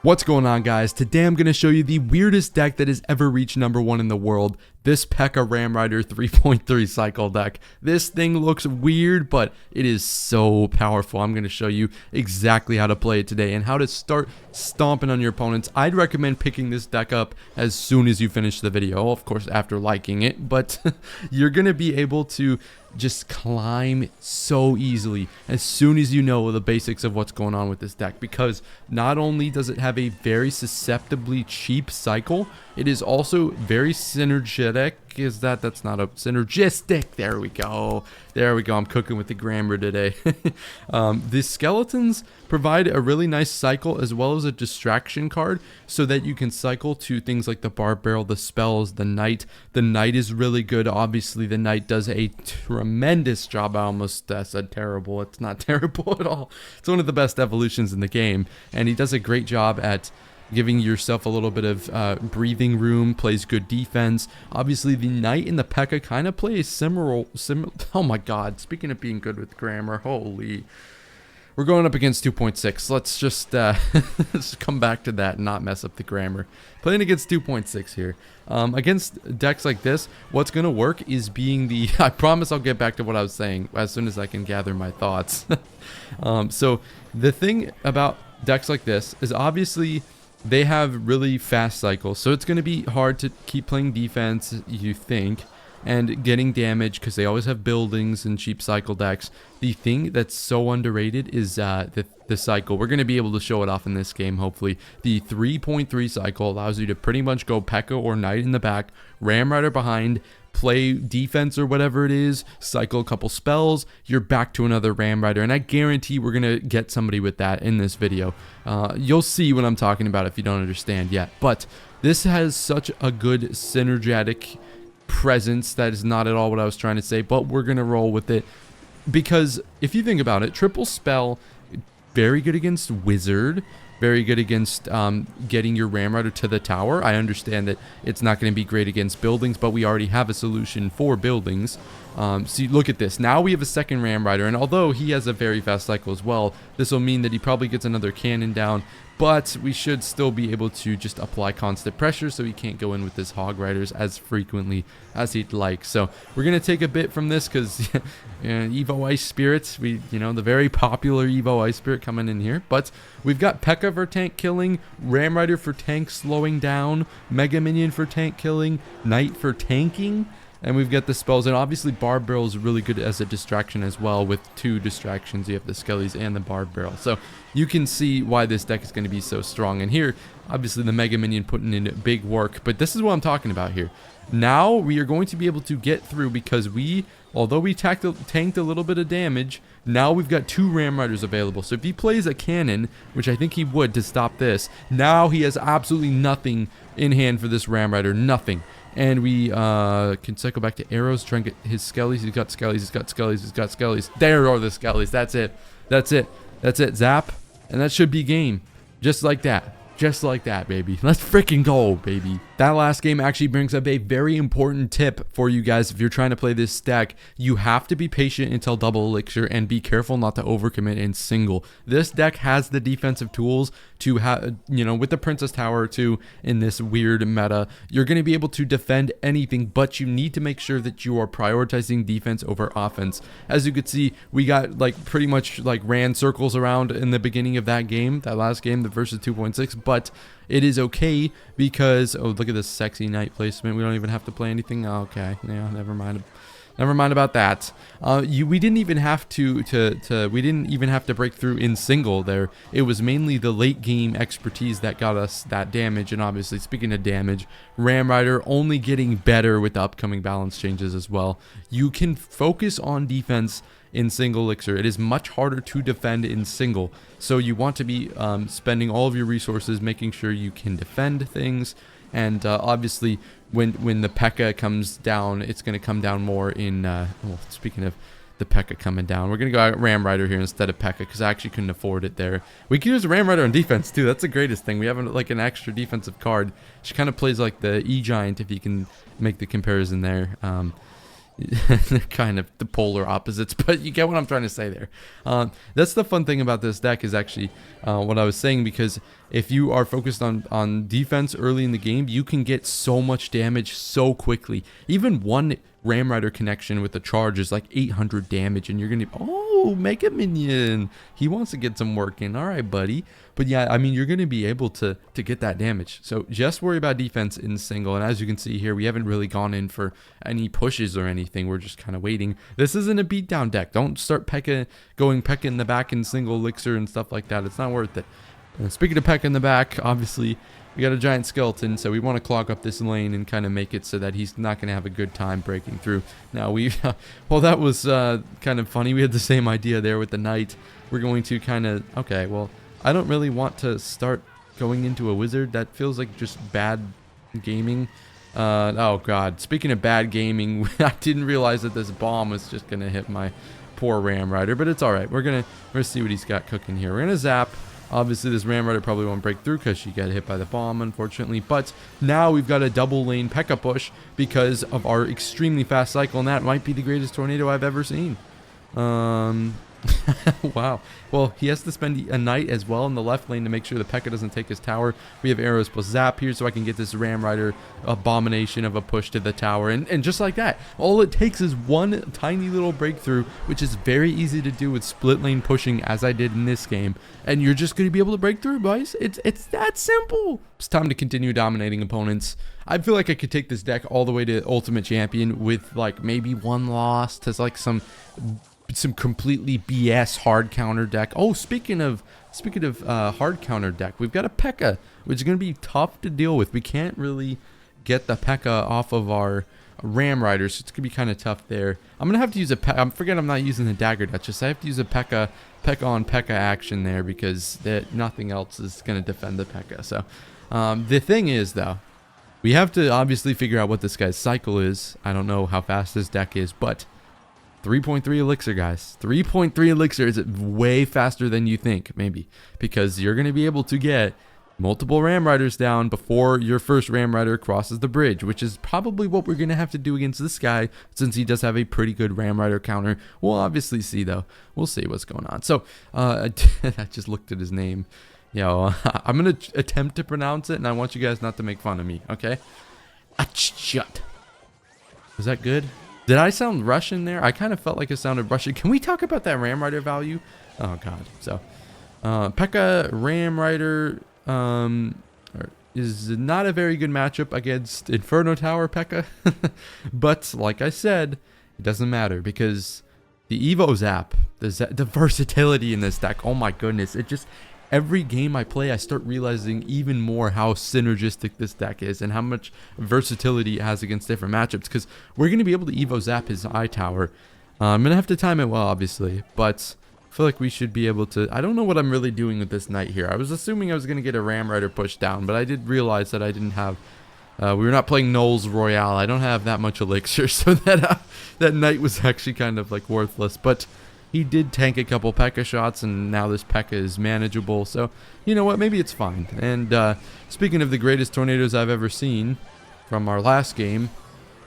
What's going on, guys? Today I'm going to show you the weirdest deck that has ever reached #1 in the world, this Pekka Ram Rider 3.3 cycle deck. This thing looks weird, but it is so powerful. I'm going to show you exactly how to play it today and how to start stomping on your opponents. I'd recommend picking this deck up as soon as you finish the video, of course after liking it, but you're going to be able to just climb so easily as soon as you know the basics of what's going on with this deck, because not only does it have a very susceptibly cheap cycle, it is also very synergetic. That's not a synergistic. There we go. I'm cooking with the grammar today. The skeletons provide a really nice cycle as well as a distraction card so that you can cycle to things like the barb barrel, the spells, the knight. The knight is really good. Obviously, the knight does a tremendous job. I almost said terrible. It's not terrible at all. It's one of the best evolutions in the game, and he does a great job at giving yourself a little bit of breathing room, plays good defense. Obviously, the knight and the Pekka kind of play a similar. Oh my god, speaking of being good with grammar, holy. We're going up against 2.6. Let's just let's come back to that and not mess up the grammar. Playing against 2.6 here. Against decks like this, what's going to work is being the... I promise I'll get back to what I was saying as soon as I can gather my thoughts. So the thing about decks like this is obviously they have really fast cycles, so it's going to be hard to keep playing defense, you think, and getting damage because they always have buildings and cheap cycle decks. The thing that's so underrated is the cycle. We're going to be able to show it off in this game, hopefully. The 3.3 cycle allows you to pretty much go Pekka or Knight in the back, Ram Rider behind, play defense or whatever it is, cycle a couple spells, you're back to another Ram Rider, and I guarantee we're going to get somebody with that in this video. You'll see what I'm talking about if you don't understand yet, but this has such a good synergetic presence. That is not at all what I was trying to say, but we're going to roll with it, because if you think about it, triple spell, very good against wizard, very good against getting your Ram Rider to the tower. I understand that it's not going to be great against buildings, but we already have a solution for buildings. So you look at this. Now we have a second Ram Rider, and although he has a very fast cycle as well, this will mean that he probably gets another cannon down, but we should still be able to just apply constant pressure so he can't go in with his Hog Riders as frequently as he'd like. So we're going to take a bit from this because Evo Ice Spirits, the very popular Evo Ice Spirit coming in here. But we've got Pekka for tank killing, Ram Rider for tank slowing down, Mega Minion for tank killing, Knight for tanking. And we've got the spells, and obviously Barb Barrel is really good as a distraction as well. With two distractions, you have the Skellies and the Barb Barrel. So you can see why this deck is going to be so strong. And here, obviously the Mega Minion putting in big work, but this is what I'm talking about here. Now we are going to be able to get through because although we tanked a little bit of damage, now we've got two Ram Riders available. So if he plays a cannon, which I think he would to stop this, now he has absolutely nothing in hand for this Ram Rider, nothing. And we can cycle back to arrows, try and get his Skellies. He's got Skellies. There are the Skellies. That's it. Zap. And that should be game. Just like that. Just like that, baby. Let's freaking go, baby. That last game actually brings up a very important tip for you guys. If you're trying to play this deck, you have to be patient until double elixir and be careful not to overcommit in single. This deck has the defensive tools to have, with the Princess Tower too, in this weird meta, you're going to be able to defend anything, but you need to make sure that you are prioritizing defense over offense. As you could see, we got pretty much ran circles around in the beginning of that game, that last game, the versus 2.6, but it is okay because, oh, look at this sexy knight placement. We don't even have to play anything. Oh, okay, yeah, never mind about that. We didn't even have to break through in single there. It was mainly the late game expertise that got us that damage. And obviously, speaking of damage, Ram Rider only getting better with the upcoming balance changes as well. You can focus on defense in single elixir. It is much harder to defend in single, so you want to be spending all of your resources making sure you can defend things. And obviously when the Pekka comes down, it's going to come down more in speaking of the Pekka coming down, we're going to go Ram Rider here instead of Pekka because I actually couldn't afford it there. We can use Ram Rider on defense too. That's the greatest thing. We have an extra defensive card. She kind of plays like the E-Giant, if you can make the comparison there. They're kind of the polar opposites, but you get what I'm trying to say there. That's the fun thing about this deck is actually what I was saying, because if you are focused on defense early in the game, you can get so much damage so quickly. Even one Ram Rider connection with the charge is like 800 damage, and you're gonna, oh, Mega Minion, he wants to get some work in. All right, buddy. But yeah, I mean, you're gonna be able to get that damage. So just worry about defense in single. And as you can see here, we haven't really gone in for any pushes or anything. We're just kind of waiting. This isn't a beatdown deck. Don't start going Pekka in the back in single elixir and stuff like that. It's not worth it. And speaking of Pekka in the back, obviously we got a giant skeleton, so we want to clog up this lane and kind of make it so that he's not going to have a good time breaking through. Now well, that was kind of funny. We had the same idea there with the knight. We're going to kind of, okay, well, I don't really want to start going into a wizard. That feels like just bad gaming. Oh god, speaking of bad gaming, I didn't realize that this bomb was just going to hit my poor Ram Rider, but it's alright. We're gonna see what he's got cooking here. We're going to zap. Obviously, this Ram Rider probably won't break through because she got hit by the bomb, unfortunately. But now we've got a double lane Pekka push because of our extremely fast cycle, and that might be the greatest tornado I've ever seen. Wow. Well, he has to spend a knight as well in the left lane to make sure the Pekka doesn't take his tower. We have arrows plus zap here so I can get this Ram Rider abomination of a push to the tower. And just like that, all it takes is one tiny little breakthrough, which is very easy to do with split lane pushing as I did in this game. And you're just going to be able to break through, boys. It's that simple. It's time to continue dominating opponents. I feel like I could take this deck all the way to Ultimate Champion with like maybe one loss to like some completely BS hard counter deck. Oh, speaking of hard counter deck, we've got a Pekka, which is going to be tough to deal with. We can't really get the Pekka off of our Ram Riders, so it's going to be kind of tough there. I'm going to have to use I forget I'm not using the Dagger Duchess. I have to use a Pekka on Pekka action there because nothing else is going to defend the Pekka. So the thing is, though, we have to obviously figure out what this guy's cycle is. I don't know how fast this deck is, but 3.3 elixir, guys. 3.3 elixir is way faster than you think, maybe, because you're going to be able to get multiple Ram Riders down before your first Ram Rider crosses the bridge, which is probably what we're going to have to do against this guy, since he does have a pretty good Ram Rider counter. We'll obviously see, though. We'll see what's going on. So, I just looked at his name. I'm going to attempt to pronounce it, and I want you guys not to make fun of me, okay? Shut. Was that good? Did I sound Russian there? I kind of felt like it sounded Russian. Can we talk about that Ram Rider value? Oh, God. So, Pekka Ram Rider is not a very good matchup against Inferno Tower Pekka. But, like I said, it doesn't matter because the Evo Zap, the versatility in this deck, oh my goodness. It just... Every game I play, I start realizing even more how synergistic this deck is and how much versatility it has against different matchups, because we're going to be able to Evo Zap his eye tower. I'm going to have to time it well, obviously, but I feel like we should be able to... I don't know what I'm really doing with this knight here. I was assuming I was going to get a Ram Rider push down, but I did realize that I didn't have... we were not playing Noel's Royale. I don't have that much elixir, so that knight was actually kind of like worthless, but... He did tank a couple Pekka shots, and now this Pekka is manageable. So, you know what? Maybe it's fine. And speaking of the greatest tornadoes I've ever seen from our last game,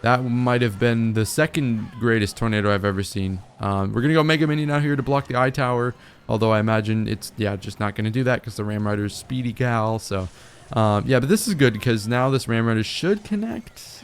that might have been the second greatest tornado I've ever seen. We're going to go Mega Minion out here to block the eye tower, although I imagine it's, just not going to do that because the Ram Rider's speedy gal. So, but this is good because now this Ram Rider should connect.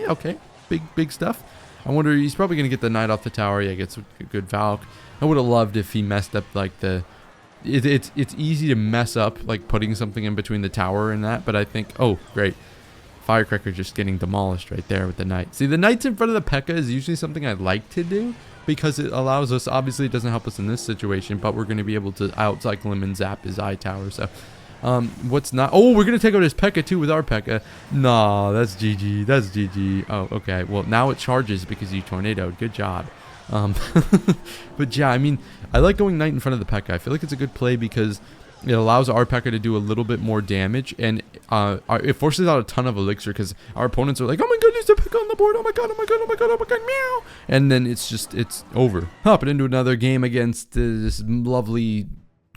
Okay, big stuff. I wonder, he's probably going to get the knight off the tower. Yeah, gets a good Valk. I would have loved if he messed up, like, it's easy to mess up, like, putting something in between the tower and that, but I think, oh, great. Firecracker just getting demolished right there with the knight. See, the knights in front of the Pekka is usually something I like to do, because it allows us, obviously it doesn't help us in this situation, but we're going to be able to outcycle him and zap his eye tower, so... what's not... Oh, we're going to take out his Pekka, too, with our Pekka. Nah, that's GG. That's GG. Oh, okay. Well, now it charges because you tornadoed. Good job. But, yeah, I mean, I like going knight in front of the Pekka. I feel like it's a good play because it allows our Pekka to do a little bit more damage, and it forces out a ton of elixir because our opponents are like, oh, my goodness, the Pekka on the board. Oh, my God, oh, my God, oh, my God, oh, my God, meow. And then it's over. Hopping into another game against this lovely...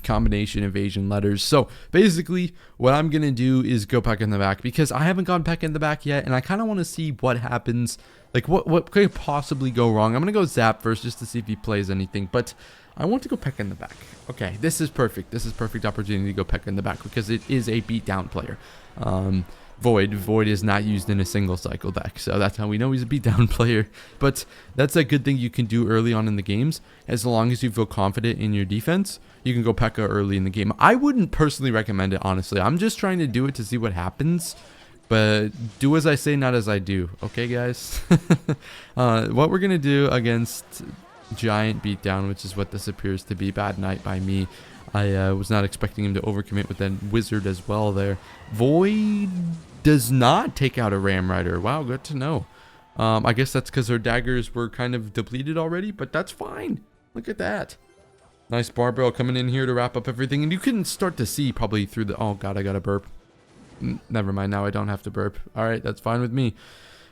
combination evasion letters. So basically what I'm gonna do is go Pekka in the back, because I haven't gone Pekka in the back yet, and I kind of want to see what happens, like what could possibly go wrong. I'm gonna go Zap first just to see if he plays anything, but I want to go Pekka in the back. Okay, this is perfect. This is perfect opportunity to go Pekka in the back because it is a beatdown player. Void is not used in a single cycle deck, so that's how we know he's a beatdown player. But that's a good thing you can do early on in the games. As long as you feel confident in your defense, you can go Pekka early in the game. I wouldn't personally recommend it, honestly. I'm just trying to do it to see what happens, but do as I say, not as I do. Okay, guys? What we're gonna do against Giant Beatdown, which is what this appears to be, Bad Night by me. I was not expecting him to overcommit with that Wizard as well there. Void does not take out a Ram Rider. Wow, good to know. I guess that's because her daggers were kind of depleted already, but that's fine. Look at that. Nice barbell coming in here to wrap up everything. And you can start to see probably through the... Oh, God, I got to burp. Never mind. Now I don't have to burp. All right, that's fine with me.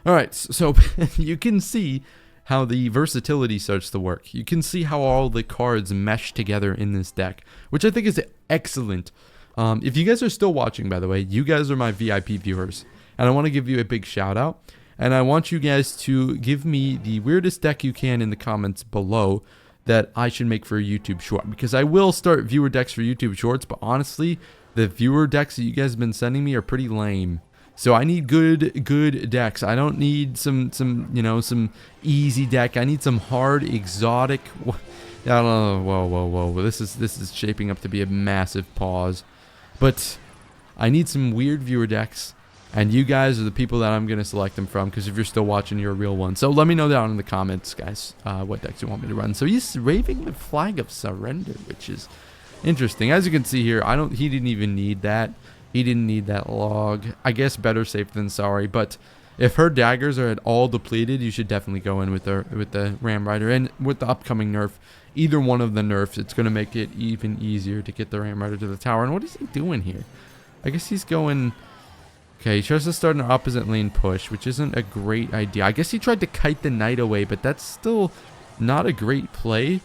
All right, so you can see how the versatility starts to work. You can see how all the cards mesh together in this deck, which I think is excellent. If you guys are still watching, by the way, you guys are my VIP viewers, and I want to give you a big shout out, and I want you guys to give me the weirdest deck you can in the comments below that I should make for a YouTube short, because I will start viewer decks for YouTube shorts, but honestly, the viewer decks that you guys have been sending me are pretty lame. So I need good decks. I don't need some easy deck. I need some hard exotic. I don't know. Whoa. This is shaping up to be a massive pause. But I need some weird viewer decks, and you guys are the people that I'm gonna select them from, because if you're still watching, you're a real one. So let me know down in the comments, guys, what decks you want me to run. So he's raving the Flag of Surrender, which is interesting. As you can see here, he didn't even need that. He didn't need that log. I guess better safe than sorry. But if her daggers are at all depleted, you should definitely go in with the Ram Rider. And with the upcoming nerf, either one of the nerfs, it's going to make it even easier to get the Ram Rider to the tower. And what is he doing here? I guess he's going... Okay, he tries to start an opposite lane push, which isn't a great idea. I guess he tried to kite the knight away, but that's still not a great play.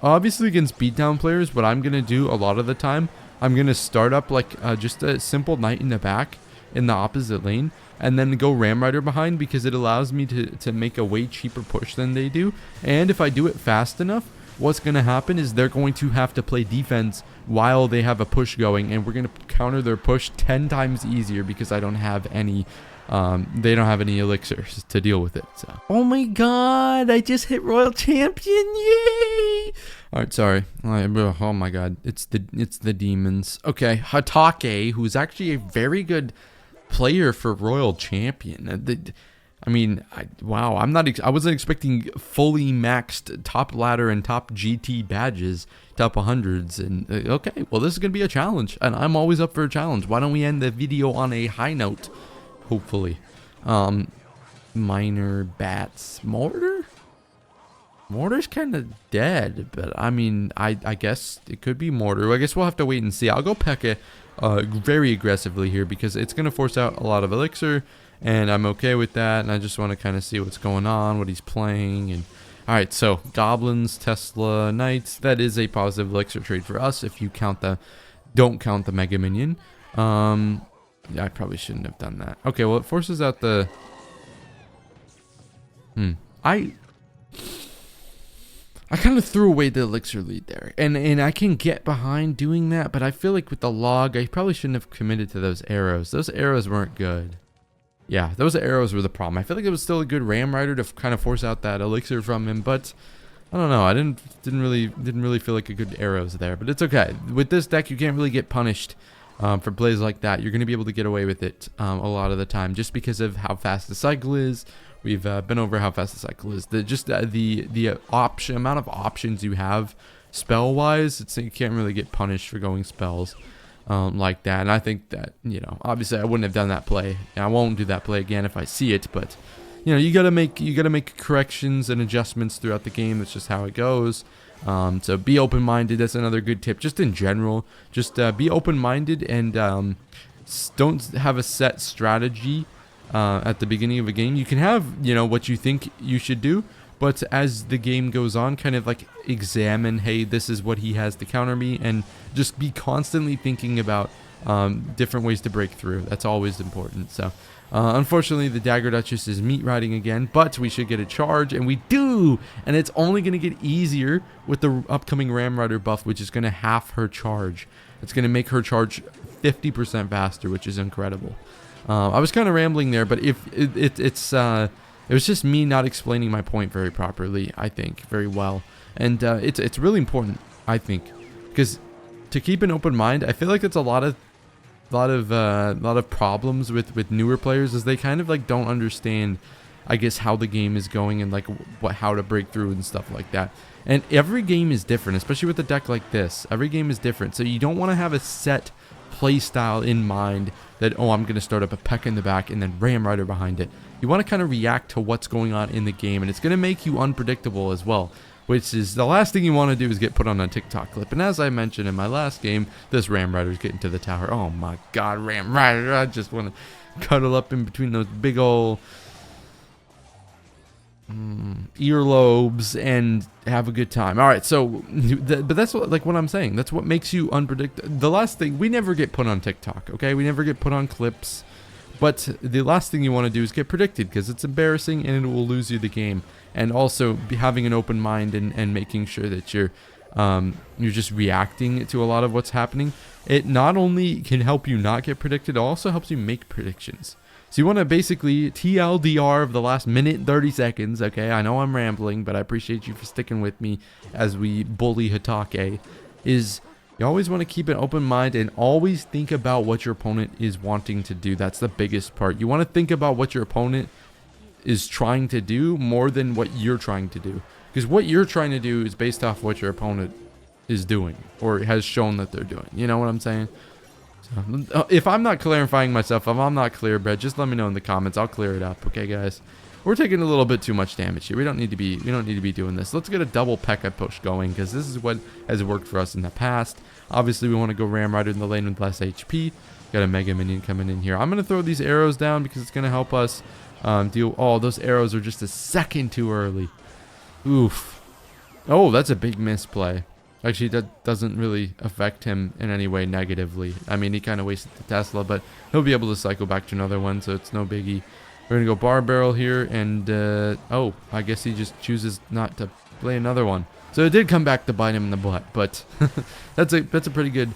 Obviously, against beatdown players, what I'm going to do a lot of the time, I'm going to start up like just a simple knight in the back in the opposite lane, and then go Ram Rider behind, because it allows me to make a way cheaper push than they do. And if I do it fast enough, what's going to happen is they're going to have to play defense while they have a push going, and we're going to counter their push 10 times easier, because I don't have any... they don't have any elixirs to deal with it. So. Oh my god, I just hit Royal Champion, yay! Alright, sorry. Oh my god, it's the demons. Okay, Hatake, who's actually a very good player for Royal Champion. Wow, I wasn't expecting fully maxed top ladder and top GT badges, top 100s, and okay, well this is gonna be a challenge, and I'm always up for a challenge. Why don't we end the video on a high note? Hopefully. Minor bats. Mortar's kind of dead, but I mean, I guess it could be Mortar. I guess we'll have to wait and see. I'll go Pekka very aggressively here, because it's going to force out a lot of elixir, and I'm okay with that, and I just want to kind of see what's going on, what he's playing, and... Alright, so Goblins, Tesla, Knights. That is a positive elixir trade for us if you don't count the Mega Minion. Yeah, I probably shouldn't have done that. Okay, well, it forces out the... I kind of threw away the elixir lead there. And I can get behind doing that, but I feel like with the log, I probably shouldn't have committed to those arrows. Those arrows weren't good. Yeah, those arrows were the problem. I feel like it was still a good Ram Rider to kind of force out that elixir from him, but... I don't know. I didn't really feel like a good arrows there, but it's okay. With this deck, you can't really get punished for plays like that. You're going to be able to get away with it a lot of the time, just because of how fast the cycle is. We've been over how fast the cycle is. The amount of options you have spell wise, you can't really get punished for going spells like that. And I think that, obviously I wouldn't have done that play, and I won't do that play again if I see it. But you gotta make corrections and adjustments throughout the game. That's just how it goes. So be open-minded. That's another good tip, just in general. Just be open-minded, and don't have a set strategy at the beginning of a game. You can have what you think you should do, But as the game goes on, kind of like examine, hey, this is what he has to counter me, and just be constantly thinking about different ways to break through. That's always important. So unfortunately, the Dagger Duchess is meat riding again, but we should get a charge, and we do, and it's only going to get easier with the upcoming Ram Rider buff, which is going to half her charge. It's going to make her charge 50% faster, which is incredible. I was kind of rambling there, but if it was just me not explaining my point very properly, I think, very well. And it's really important, I think, because to keep an open mind, I feel like it's a lot of problems with newer players, is they kind of like don't understand, I guess, how the game is going and like how to break through and stuff like that. And every game is different, especially with a deck like this. Every game is different, so you don't want to have a set play style in mind that, oh, I'm going to start up a Pekka in the back and then Ram Rider behind it. You want to kind of react to what's going on in the game, and it's going to make you unpredictable as well, which is the last thing you want to do is get put on a TikTok clip. And as I mentioned in my last game, this Ram Rider's getting to the tower. Oh my god, Ram Rider, I just want to cuddle up in between those big old earlobes and have a good time. All right, so but that's what I'm saying. That's what makes you unpredictable. The last thing, we never get put on TikTok, okay? We never get put on clips. But the last thing you want to do is get predicted, because it's embarrassing and it will lose you the game. And also having an open mind and making sure that you're just reacting to a lot of what's happening. It not only can help you not get predicted, it also helps you make predictions. So you want to basically TLDR of the last minute and 30 seconds, okay? I know I'm rambling, but I appreciate you for sticking with me as we bully Hitake, is you always want to keep an open mind and always think about what your opponent is wanting to do. That's the biggest part. You want to think about what your opponent is trying to do more than what you're trying to do. Because what you're trying to do is based off what your opponent is doing or has shown that they're doing. You know what I'm saying? So, if I'm not clarifying myself, if I'm not clear, Brett, just let me know in the comments. I'll clear it up. Okay, guys? We're taking a little bit too much damage here. We don't need to be doing this. Let's get a double Pekka push going, because this is what has worked for us in the past. Obviously, we want to go Ram Rider in the lane with less HP. Got a Mega Minion coming in here. I'm going to throw these arrows down because it's going to help us deal. Oh, those arrows are just a second too early. Oof. Oh, that's a big misplay. Actually, that doesn't really affect him in any way negatively. I mean, he kind of wasted the Tesla, but he'll be able to cycle back to another one, so it's no biggie. We're going to go Bar Barrel here, and oh, I guess he just chooses not to play another one. So it did come back to bite him in the butt, but that's a pretty good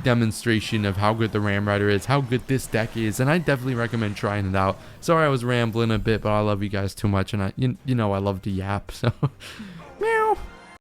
demonstration of how good the Ram Rider is, how good this deck is, and I definitely recommend trying it out. Sorry I was rambling a bit, but I love you guys too much, and you know I love to yap, so